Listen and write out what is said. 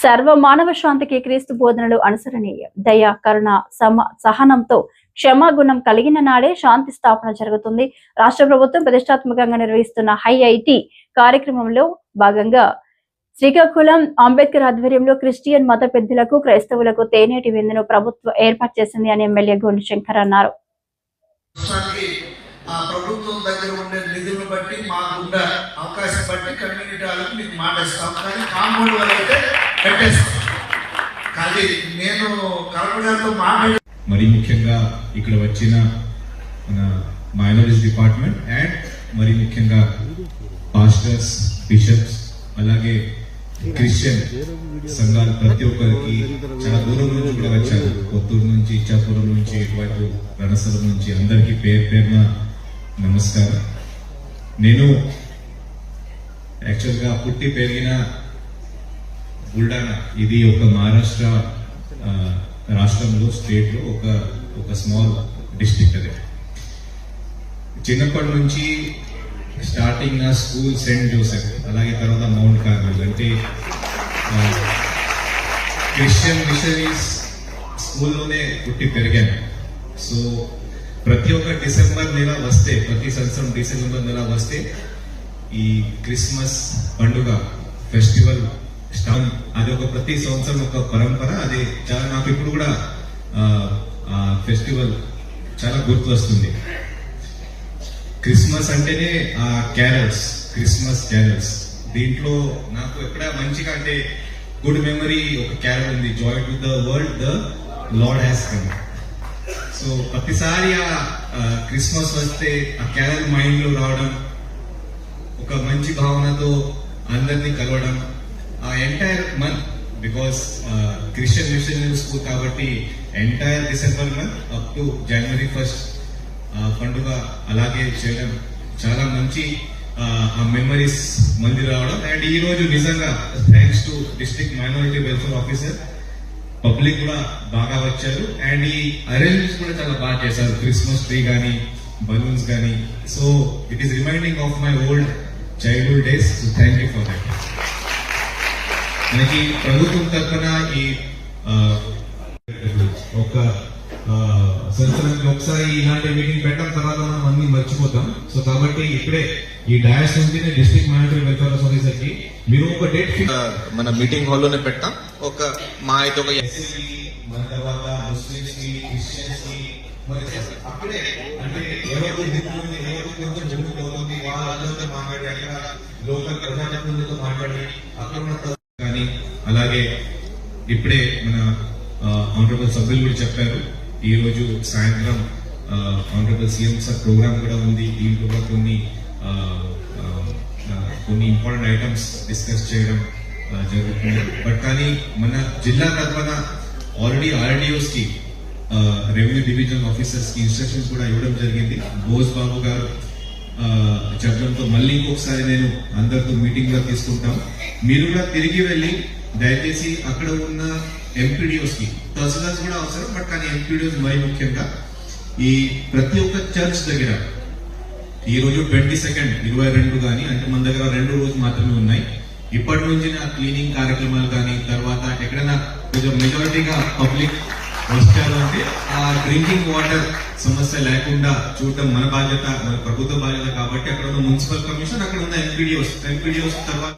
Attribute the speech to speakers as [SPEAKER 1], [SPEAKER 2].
[SPEAKER 1] సర్వ మానవ శాంతికి క్రీస్తు బోధనలు అనుసరణీయం. దయ, కరుణ, సహనంతో క్షమాగుణం కలిగిన నాడే శాంతి స్థాపన జరుగుతుంది. రాష్ట్ర ప్రభుత్వం ప్రతిష్టాత్మకంగా నిర్వహిస్తున్న హైఐటి కార్యక్రమంలో భాగంగా శ్రీకాకుళం అంబేద్కర్ ఆధ్వర్యంలో క్రిస్టియన్ మత పెద్దలకు, క్రైస్తవులకు తేనేటి విందును ప్రభుత్వం ఏర్పాటు చేసింది అని ఎమ్మెల్యే గోండు శంకర్ అన్నారు.
[SPEAKER 2] ప్రభుత్వం దగ్గర ఉండే నిధులను బట్టి మాకున్న అవకాశం బట్టి కమ్యూనిటీ వాళ్ళకి మీకు మాట ఇస్తాం, కానీ కాంపౌండ్ వాళ్ళు అయితే పెట్టేస్తాం. కానీ నేను కలెక్టర్తో మాట్లాడి
[SPEAKER 3] మరి ముఖ్యంగా ఇక్కడ వచ్చిన మన మైనారిటీస్ డిపార్ట్మెంట్ అండ్ మరి ముఖ్యంగా పాస్టర్స్, బిషప్స్, అలాగే క్రిస్టియన్ సంఘాలు ప్రతి ఒక్కరికి చాలా దూరం నుంచి కూడా వచ్చారు. కొత్తూరు నుంచి, ఇచ్చాపురం నుంచి, ఇటువైపు రణస్థలం నుంచి అందరికీ పేరున నమస్కారం. నేను యాక్చువల్గా పుట్టి పెరిగిన బుల్డానా, ఇది ఒక మహారాష్ట్ర రాష్ట్రంలో, స్టేట్లో ఒక స్మాల్ డిస్ట్రిక్ట్. అదే చిన్నప్పటి నుంచి స్టార్టింగ్ నా స్కూల్ సెయింట్ జోసెఫ్, అలాగే తర్వాత మౌంట్ కార్మెల్, అంటే క్రిస్టియన్ మిషనరీస్ స్కూల్లోనే పుట్టి పెరిగాను. సో ప్రతి ఒక్క డిసెంబర్ నెల వస్తే, ప్రతి సంవత్సరం డిసెంబర్ నెల వస్తే ఈ క్రిస్మస్ పండుగ ఫెస్టివల్ స్టార్ట్. అది ఒక ప్రతి సంవత్సరం ఒక పరంపర. అది చాలా నాకు ఇప్పుడు కూడా ఫెస్టివల్ చాలా గుర్తు వస్తుంది. క్రిస్మస్ అంటేనే ఆ క్యారల్స్, క్రిస్మస్ క్యారల్స్. దీంట్లో నాకు ఎక్కడ మంచిగా అంటే గుడ్ మెమరీ ఒక క్యారల్ ఉంది, Joy to the world the lord has come. So ప్రతిసారి ఆ క్రిస్మస్ వస్తే ఆ క్యారల్ మైండ్ లో రావడం, ఒక మంచి భావనతో అందరినీ కలవడం. ఆ entire month, because Christian missionary school కాబట్టి entire December month up to January 1st పండుగ అలాగే చేయడం చాలా మంచి ఆ మెమరీస్ మంది రావడం. అండ్ ఈ రోజు నిజంగా thanks to district minority welfare officer, public కూడా బాగా వచ్చారు. అండ్ ఈ అరేంజ్మెంట్స్ కూడా చాలా బాగా చేశారు, క్రిస్మస్ ట్రీ కానీ, బలూన్స్ కానీ. So it is reminding of my old childhood days. So thank you for that. మనకి ప్రభుత్వం తరఫున ఈ ఒక సంవత్సరానికి ఒకసారి ఇలాంటి మీటింగ్ పెట్టడం, తర్వాత మనం అన్ని మర్చిపోతాం. సో కాబట్టి ఇప్పుడే ఈ డయాస్ నుంచి డిస్ట్రిక్ట్ మైనారిటీ వెల్ఫేర్ ఆఫీసర్ కి మీరు ఒక డేట్
[SPEAKER 4] మన మీటింగ్ హాల్ లోనే పెట్టాం. ఒక మా అయితే ఒక
[SPEAKER 3] మన తర్వాత ముస్లిమ్స్ కి, క్రిస్టియన్స్ కి అప్పుడే అంటే వాళ్ళతో మాట్లాడి, అక్కడ లోకల్ ప్రజాప్రతినిధులతో మాట్లాడి అక్కడ ఉన్న కానీ, అలాగే ఇప్పుడే మన ఆనరబుల్ సభ్యులు కూడా చెప్పారు, ఈ రోజు సాయంత్రం ఆనరబుల్ సీఎం సార్ ప్రోగ్రామ్ కూడా ఉంది. దీంట్లో కూడా కొన్ని ఇంపార్టెంట్ ఐటమ్స్ డిస్కస్ చేయడం జరుగుతుంది. బట్ కానీ మన జిల్లా తరఫున ఆల్రెడీ ఆర్డీఓస్ కి, రెవెన్యూ డివిజన్ ఆఫీసర్స్ కి ఇన్స్ట్రక్షన్స్ కూడా ఇవ్వడం జరిగింది. బోస్ బాబు గారు చెప్పడంతో మళ్ళీ ఇంకొకసారి నేను అందరితో మీటింగ్ లో తీసుకుంటాం. మీరు కూడా తిరిగి వెళ్ళి దయచేసి అక్కడ ఉన్న ఎంపీడీఓస్ కి, తహసీల్దార్స్ కూడా అవసరం, బట్ కానీ ఎంపీడీఓస్ మరీ ముఖ్యంగా ఈ ప్రతి ఒక్క చర్చ్ దగ్గర ఈ రోజు 22 22 కానీ, అంటే మన దగ్గర 2 రోజులు మాత్రమే ఉన్నాయి. ఇప్పటి నుంచి నా క్లీనింగ్ కార్యక్రమాలు కానీ, తర్వాత ఎక్కడైనా కొంచెం మెజారిటీగా పబ్లిక్ వచ్చారు అంటే ఆ డ్రింకింగ్ వాటర్ సమస్య లేకుండా చూడటం మన బాధ్యత, మన ప్రభుత్వ బాధ్యత. కాబట్టి అక్కడ ఉన్న మున్సిపల్ కమిషన్, అక్కడ ఉన్న ఎంపీడీఓస్ తర్వాత